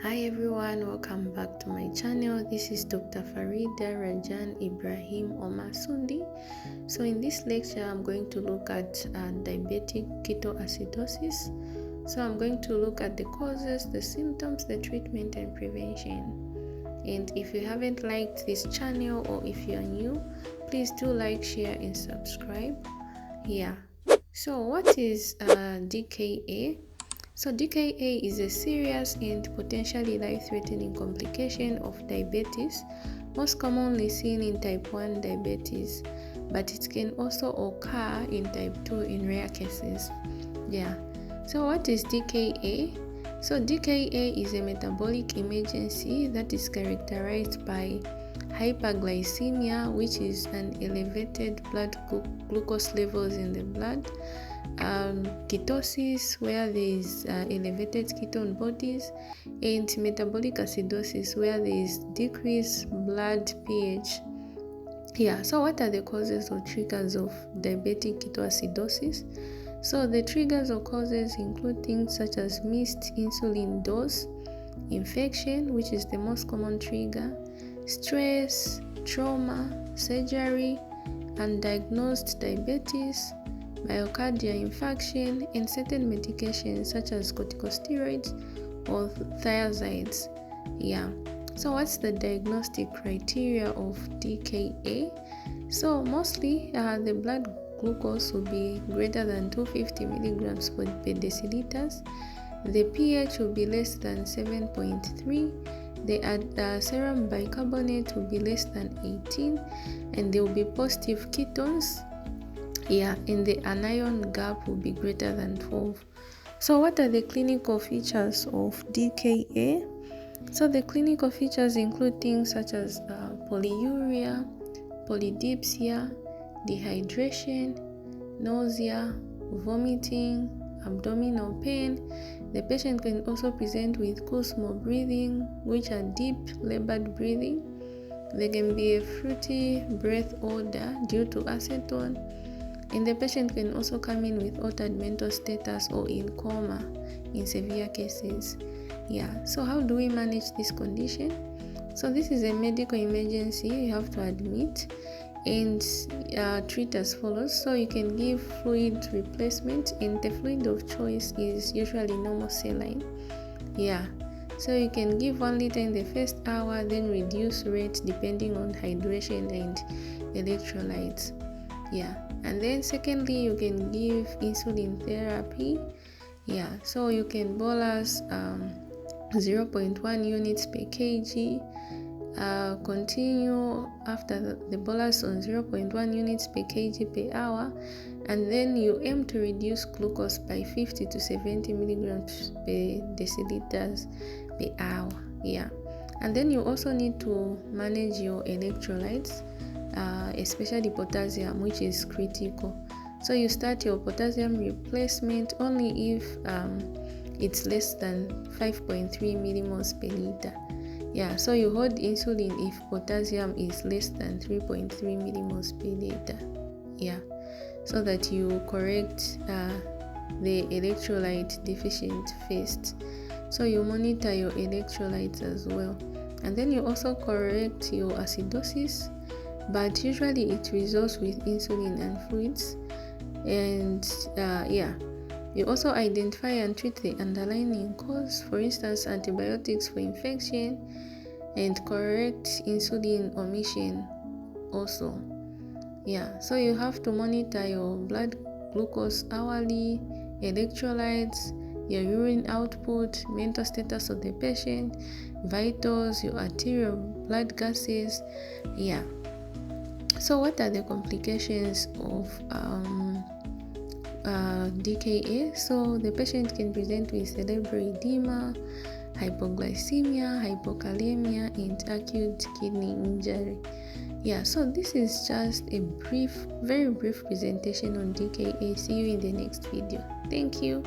Hi everyone, welcome back to my channel. This is Dr. Farida Rajan Ibrahim Omasundi. So in this lecture, I'm going to look at diabetic ketoacidosis. So I'm going to look at the causes, the symptoms, the treatment and prevention. And if you haven't liked this channel or if you are new, please do like, share and subscribe. So what is DKA? So DKA is a serious and potentially life-threatening complication of diabetes, most commonly seen in type 1 diabetes, but it can also occur in type 2 in rare cases. So what is DKA? So DKA is a metabolic emergency that is characterized by hyperglycemia, which is an elevated blood glucose levels in the blood, ketosis, where there is elevated ketone bodies, and metabolic acidosis, where there is decreased blood pH. So what are the causes or triggers of diabetic ketoacidosis? So the triggers or causes include things such as missed insulin dose, infection, which is the most common trigger, stress, trauma, surgery, undiagnosed diabetes, myocardial infarction, and certain medications such as corticosteroids or thiazides. So what's the diagnostic criteria of DKA? So mostly the blood glucose will be greater than 250 milligrams per deciliters. The pH will be less than 7.3. The serum bicarbonate will be less than 18, and there will be positive ketones. And the anion gap will be greater than 12. So what are the clinical features of DKA? So the clinical features include things such as polyuria, polydipsia, dehydration, nausea, vomiting, abdominal pain. The patient can also present with Kussmaul breathing, which are deep labored breathing. There can be a fruity breath odor due to acetone, and the patient can also come in with altered mental status or in coma in severe cases. So how do we manage this condition? So this is a medical emergency. You have to admit and treat as follows. So you can give fluid replacement, and the fluid of choice is usually normal saline. So you can give 1 liter in the first hour, then reduce rate depending on hydration and electrolytes. And then secondly, you can give insulin therapy. So you can bolus 0.1 units per kg. Continue after the bolus on 0.1 units per kg per hour, and then you aim to reduce glucose by 50 to 70 milligrams per deciliters per hour. And then you also need to manage your electrolytes, especially potassium, which is critical. So you start your potassium replacement only if it's less than 5.3 millimoles per liter. So you hold insulin if potassium is less than 3.3 millimoles per liter. So that you correct the electrolyte deficient first. So you monitor your electrolytes as well, and then you also correct your acidosis, but usually it resolves with insulin and fluids. And you also identify and treat the underlying cause, for instance antibiotics for infection, and correct insulin omission also. So you have to monitor your blood glucose hourly, electrolytes, your urine output, mental status of the patient, vitals, your arterial blood gases. So what are the complications of DKA? So the patient can present with cerebral edema, hypoglycemia, hypokalemia, and acute kidney injury. So this is just a very brief presentation on DKA. See you in the next video. Thank you.